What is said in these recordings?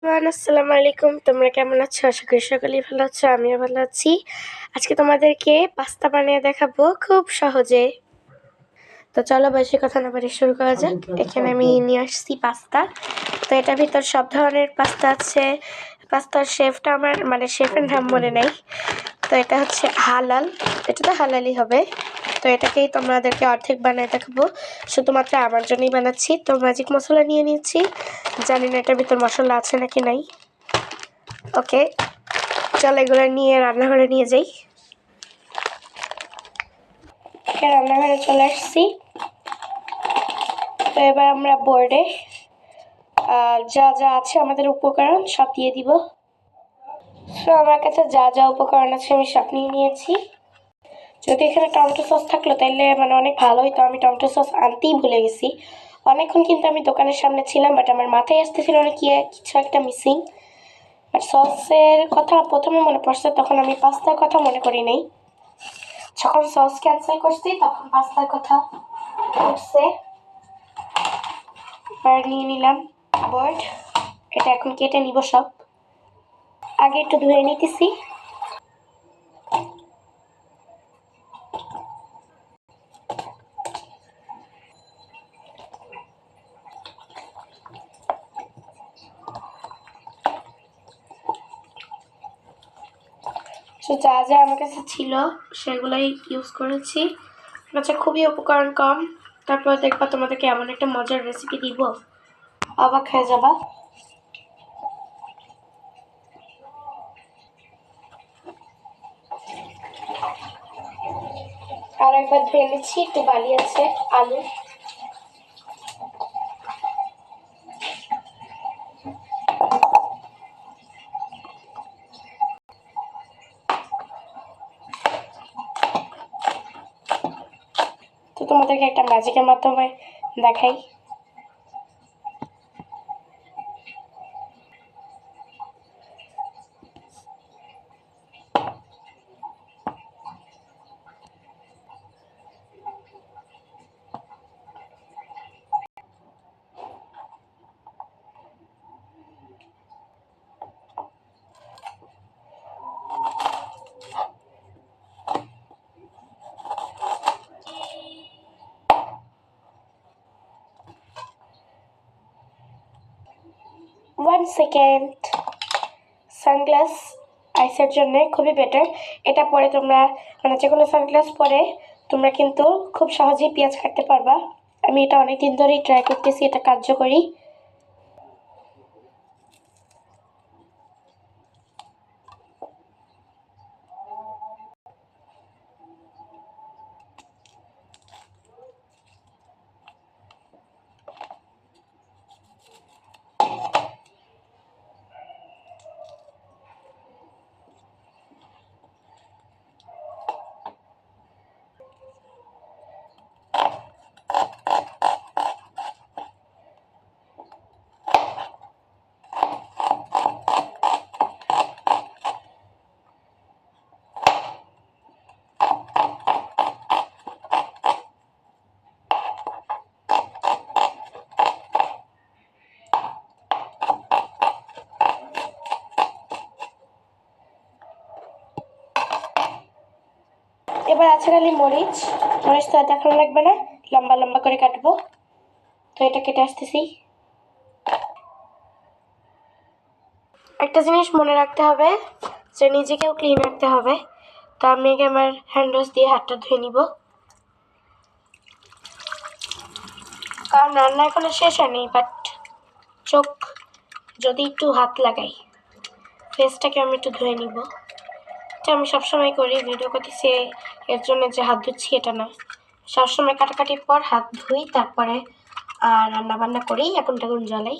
আসসালামু আলাইকুম। তোমরা কেমন আছো? আশা করি সকলেই ভালো আছো। আমিও ভালো আছি। আজকে তোমাদেরকে পাস্তা বানিয়ে দেখাবো খুব সহজে। তো চলো বেশি কথা না বাড়িয়ে শুরু করা যাক। এখানে আমি নিয়ে আসছি পাস্তা। তো এটার ভিতর সব ধরনের পাস্তা আছে। পাস্তার শেফটা আমার শেফের নাম মনে নেই। তো এটা হচ্ছে হালাল, এটা তো হালালই হবে। তো এটাকেই তোমাদেরকে অর্ধেক বানিয়ে দেখাবো। শুধুমাত্র আমার জন্যই বানাচ্ছি। তো ম্যাজিক মশলা নিয়ে নিয়েছি, জানি না এটার ভিতর মশলা আছে নাকি নাই। ওকে, চল এগুলো নিয়ে রান্নাঘরে নিয়ে যাই। রান্নাঘরে চলে আসছি। তো এবার আমরা বোর্ডে যা যা আছে আমাদের উপকরণ সব দিয়ে দিব। তো আমার কাছে যা যা উপকরণ আছে আমি সব নিয়ে নিয়েছি। যদি এখানে টমেটো সস থাকলো তাহলে অনেক ভালো হতো। আমি টমেটো সস আনতেই ভুলে গেছি। অনেকক্ষণ কিন্তু আমি দোকানের সামনে ছিলাম, বাট আমার মাথায় আসতেছিল না কি কিছু একটা মিসিং। আর সসের কথা প্রথমে মনে পড়ছে, তখন আমি পাস্তার কথা মনে করি নাই। যখন সস ক্যান্সেল করছি তখন পাস্তার কথা উঠছে। এবার নিয়ে নিলাম বোর্ড। এটা এখন কেটে নিব সব। আগে একটু ধুয়ে নিতেছি। তো যা যা আমার কাছে ছিল সেগুলোই ইউজ করেছি। আচ্ছা, খুবই উপকরণ কম, তারপর দেখবা তোমাদেরকে এমন একটা মজার রেসিপি দিব, অবাক হয়ে যাবা। আর একবার ধুয়ে নিচ্ছি, একটু বালি আছে। আলু, তো তোমাদেরকে একটা ম্যাজিকের মাধ্যমে দেখাই। One second. সানগ্লাস আইসের জন্য খুবই বেটার। এটা পরে তোমরা যে কোনো সানগ্লাস পরে তোমরা কিন্তু খুব সহজেই পেঁয়াজ কাটতে পারবা। আমি এটা অনেকদিন ধরেই ট্রাই করতেছি, এটা কার্যকরী। এবার আছে খালি মরিচ। মরিচ তো দেখানো লাগবে না, লম্বা লম্বা করে কাটবো। তো এটা কেটে আসতেছি। একটা জিনিস মনে রাখতে হবে যে নিজেকেও ক্লিন রাখতে হবে। তো আমি আগে আমার হ্যান্ড ওয়াশ দিয়ে হাতটা ধুয়ে নিব, কারণ রান্না এখনো শেষ হয়নি। বাট চোখ যদি একটু হাত লাগাই, ফেসটাকে আমি একটু ধুয়ে নিব। এটা আমি সবসময় করি, ভিডিও করতেছি এর জন্য যে হাত ধুচ্ছি এটা না। সবসময় কাটাকাটির পর হাত ধুই, তারপরে রান্না বান্না করি, আগুন টাগুন জ্বালাই।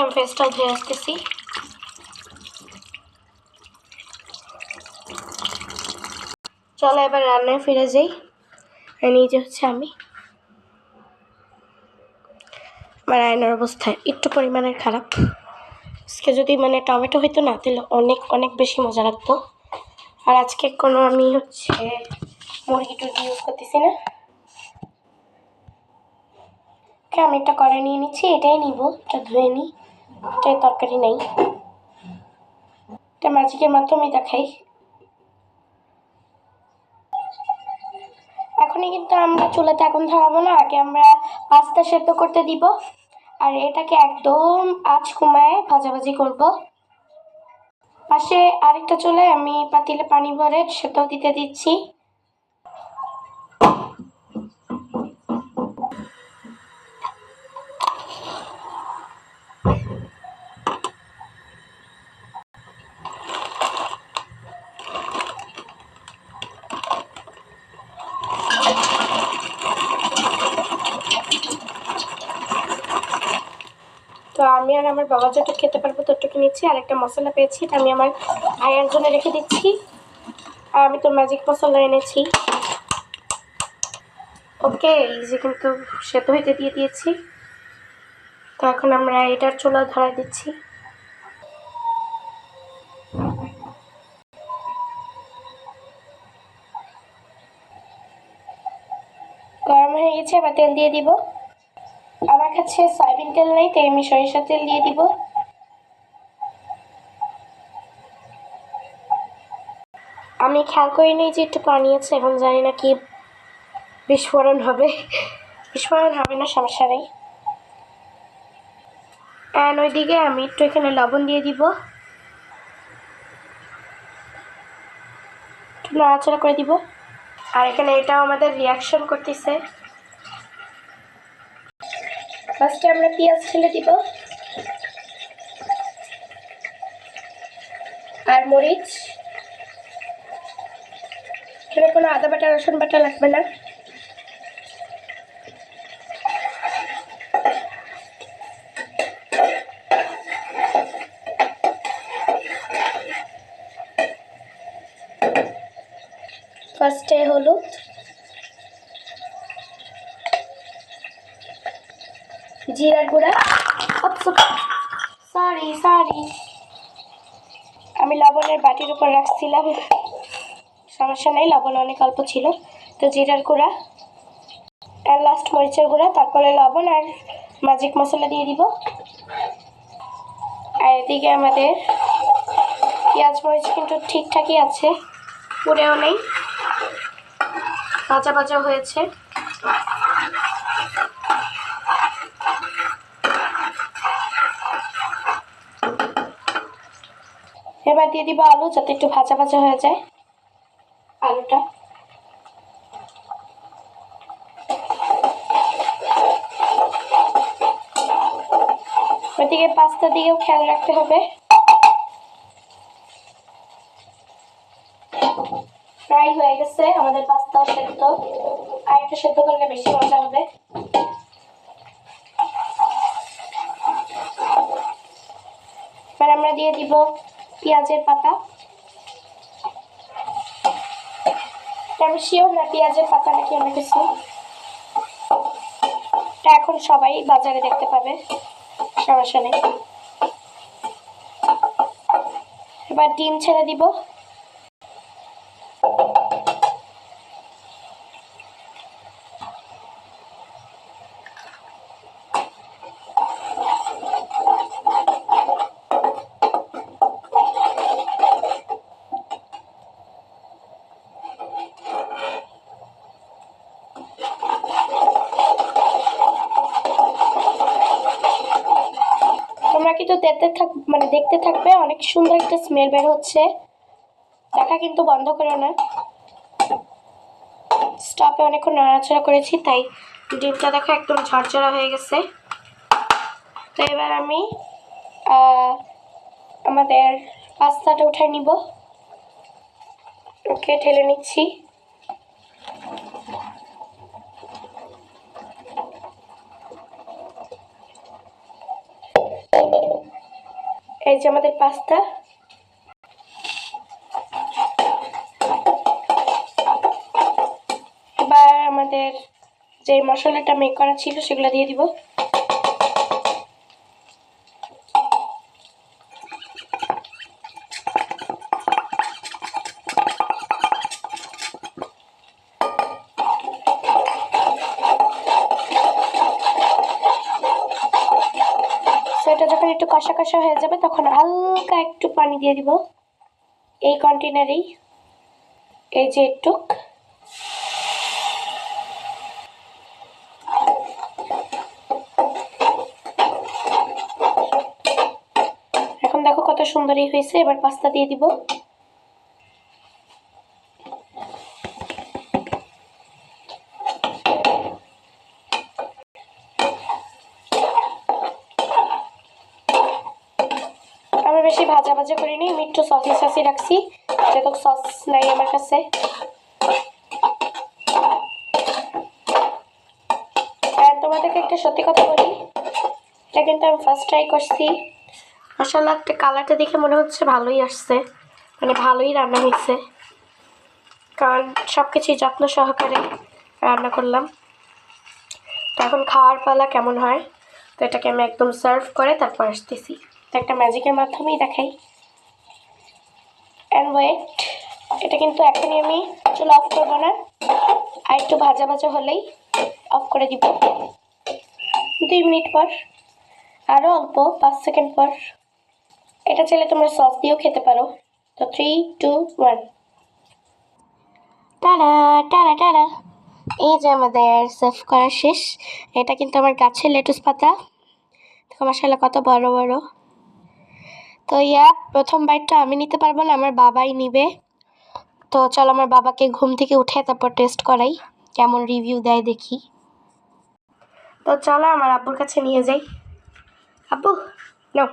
আমি ফেসটাও ধুয়ে আসতেছি। চলো এবার রান্নায় ফিরে যাই। নিজে হচ্ছে আমি আমার আয়নার অবস্থা একটু পরিমাণের খারাপ। আজকে যদি টমেটো হইতো না তাহলে অনেক অনেক বেশি মজা লাগতো। আর আজকে কোনো আমি মুরগি টুরগি ইউজ করতেছি না। আমি একটা কড়াই নিয়ে নিচ্ছি, এটাই নিব, এটা ধুয়ে নিই, এটাই তরকারি নেই, এটা ম্যাজিকের মাধ্যমেই দেখাই। এখনই কিন্তু আমরা চুলাতে আগুন ধরাবো না, আগে আমরা পাস্তা সেদ্ধ করতে দিব, আর এটাকে একদম আঁচ কমায় ভাজাভাজি করব। পাশে আরেকটা চুলায় আমি পাতিলে পানি ভরে সেদ্ধ দিতে দিচ্ছি। তো আমি আর আমার বাবা যতটুকু খেতে পারবো ততটুকু নিচ্ছি, আর একটা মশলা পেয়েছি, এটা আমি আমার ভাইয়ের জন্য রেখে দিচ্ছি। আর আমি তো ম্যাজিক মশলা এনেছি। ওকে, এই যে কিন্তু সেদ্ধ হইতে দিয়ে দিয়েছি। তো এখন আমরা এটার চুলা ধরাই দিচ্ছি। গরম হয়ে গেছে, এবার তেল দিয়ে দিব। আমার কাছে সয়াবিন তেল নেই, তাই আমি সরিষার তেল দিয়ে দিব। আমি খেয়াল করিনি যে একটু পানি আছে, এখন জানি না কি বিস্ফোরণ হবে। বিস্ফোরণ হবে না, সমস্যা নেই। অ্যান্ড ওইদিকে আমি একটু এখানে লবণ দিয়ে দিব, একটু নাড়াচাড়া করে দিব। আর এখানে এটাও আমাদের রিয়াকশন করতেছে। ফার্স্টে আমরা পেঁয়াজ ঢেলে দিব আর মরিচ। এখানে কোনো আদা বাটা রসুন বাটা লাগবে না। ফার্স্টে হলুদ, জিরার গুঁড়া, সরি আমি লবণের বাটির উপর রাখছিলাম, সমস্যা নেই, লবণ অনেক অল্প ছিল। তো জিরার গুঁড়া আর লাস্ট মরিচের গুঁড়া, তারপরে লবণ আর ম্যাজিক মশলা দিয়ে দিব। আর এদিকে আমাদের পেঁয়াজ মরিচ কিন্তু ঠিকঠাকই আছে, পুড়েও নেই, ভাজা ভাজা হয়েছে। এবার দিয়ে দিব আলু, যাতে একটু ভাজা ভাজা হয়ে যায় আলুটা। ওইদিকে পাস্তা দিকেও খেয়াল রাখতে হবে। ফ্রাই হয়ে গেছে আমাদের পাস্তাও সেদ্ধ, আর একটু সেদ্ধ করলে বেশি মজা হবে। এবার আমরা দিয়ে দিব পেঁয়াজের পাতা। আমি শিওর না পেঁয়াজের পাতা নাকি অন্য কিছু, এটা এখন সবাই বাজারে দেখতে পাবে, সমস্যা নেই। এবার ডিম ছেড়ে দিব। তোমরা কিন্তু দেখতে থাকবে, অনেক সুন্দর একটা স্মেল বের হচ্ছে, দেখা কিন্তু বন্ধ করো না। স্টপে অনেকক্ষণ নাড়াচাড়া করেছি, তাই ডিমটা দেখো একদম ঝরঝরা হয়ে গেছে। তো এবার আমি আমাদের পাস্তাটা উঠাই নিব। ওকে, ঢেলে নিচ্ছি। এই যে আমাদের পাস্তা। এবার আমাদের যে মশলাটা মেক করা ছিল সেগুলো দিয়ে দিব। একটু কষা কষা হয়ে যাবে তখন হালকা একটু পানি দিয়ে দিব এই কন্টেনারেই, এই যে একটুক। এখন দেখো কত সুন্দরই হয়েছে। এবার পাস্তা দিয়ে দিব। আমি বেশি ভাজা ভাজা করিনি, আমি একটু সসি সসি রাখছি, যেহেতু সস নাই আমার কাছে। আর তোমাদেরকে একটা সত্যি কথা বলি, এটা কিন্তু আমি ফার্স্ট ট্রাই করছি। মাশাআল্লাহ, একটা কালারটা দেখে মনে হচ্ছে ভালোই আসছে, মানে ভালোই রান্না হয়েছে, কারণ সব কিছুই যত্ন সহকারে রান্না করলাম। তো এখন খাওয়ার পালা কেমন হয়, তো এটাকে আমি একদম সার্ভ করে তারপর আসতেছি। তো একটা ম্যাজিকের মাধ্যমেই দেখাই। অ্যান্ড ওয়েট, এটা কিন্তু এখনই আমি চুলা অফ করবো না, আর একটু ভাজা ভাজা হলেই অফ করে দিব। 2 মিনিট পর, আরও অল্প 5 সেকেন্ড পর। এটা চাইলে তোমরা সস দিয়েও খেতে পারো। তো 3, 2, 1, টাটা টাটা টাটা। এই যে আমাদের সার্ভ করা শেষ। এটা কিন্তু আমার গাছের লেটুস পাতা, দেখো মাশাআল্লাহ কত বড় বড়। তো প্রথম বাইটটা আমি নিতে পারবো না, আমার বাবাই নিবে। তো চলো আমার বাবাকে ঘুম থেকে উঠে তারপর টেস্ট করাই, কেমন রিভিউ দেয় দেখি। তো চলো আমার আব্বুর কাছে নিয়ে যাই। আব্বু নাও,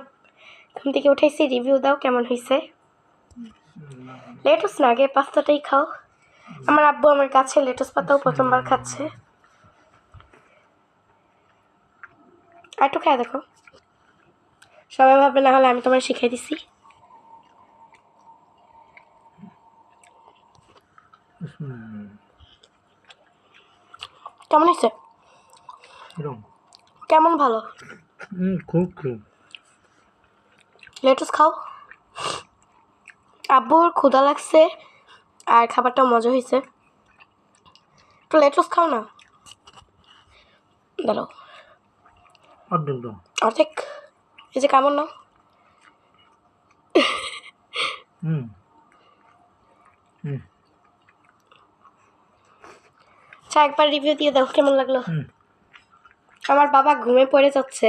ঘুম থেকে উঠেছি, রিভিউ দাও কেমন হয়েছে। লেটুস না, আগে পাস্তাটাই খাও। আমার আব্বু আমার কাছে লেটুস পাতাও প্রথমবার খাচ্ছে। আর একটু খায় দেখো, সবাই ভাববে না হলে আমি তোমার শিখাই দিছি। কেমন হয়েছে? কেমন? ভালো। খুব লেটুস খাও। আব্বুর ক্ষুধা লাগছে আর খাবারটাও মজা হয়েছে। একটু লেটুস খাও না, দাঁড়াও অর্ধেক। এই যে কেমন নাও। আচ্ছা একবার রিভিউ দিয়ে দাও কেমন লাগলো। আমার বাবা ঘুমে পড়ে যাচ্ছে,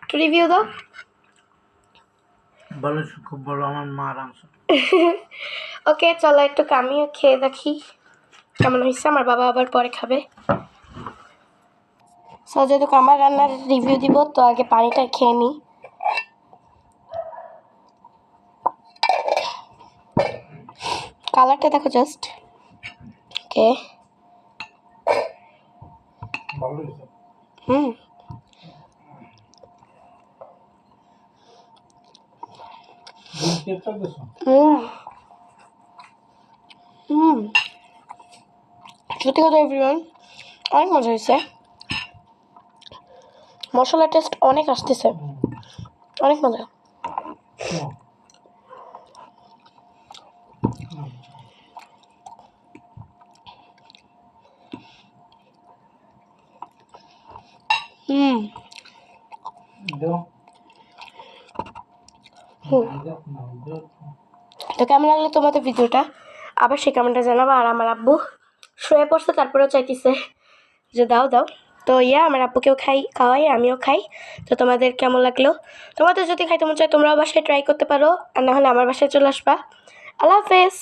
একটু রিভিউ দাও। ভালো, খুব ভালো, আমার মা রাঁধছে। ওকে চলো একটু আমিও খেয়ে দেখি কেমন হয়েছে, আমার বাবা আবার পরে খাবে। সো যেহেতু আমার রান্নার রিভিউ দিব, তো আগে পানিটা খেয়ে নিই। কালারটা দেখো জাস্ট। ওকে, ভালো হয়েছে। হুম সত্যি কথা এভরিওয়ান, অনেক মজা হয়েছে। মশলা টেস্ট অনেক আসতেছে, অনেক মজা। তো কেমন লাগলো তোমাদের ভিডিওটা, আবার সে কেমনটা জানাবো। আর আমার আব্বু শুয়ে পড়ছে, তারপরেও চাইতেছে যে দাও দাও। তো আমার আব্বুকেও খাওয়াই, আমিও খাই। তো তোমাদের কেমন লাগলো? তোমাদের যদি খাইতে মন চায় তোমরাও বাসায় ট্রাই করতে পারো, আর না হলে আমার বাসায় চলে আসবা। আল্লাহ হাফেজ।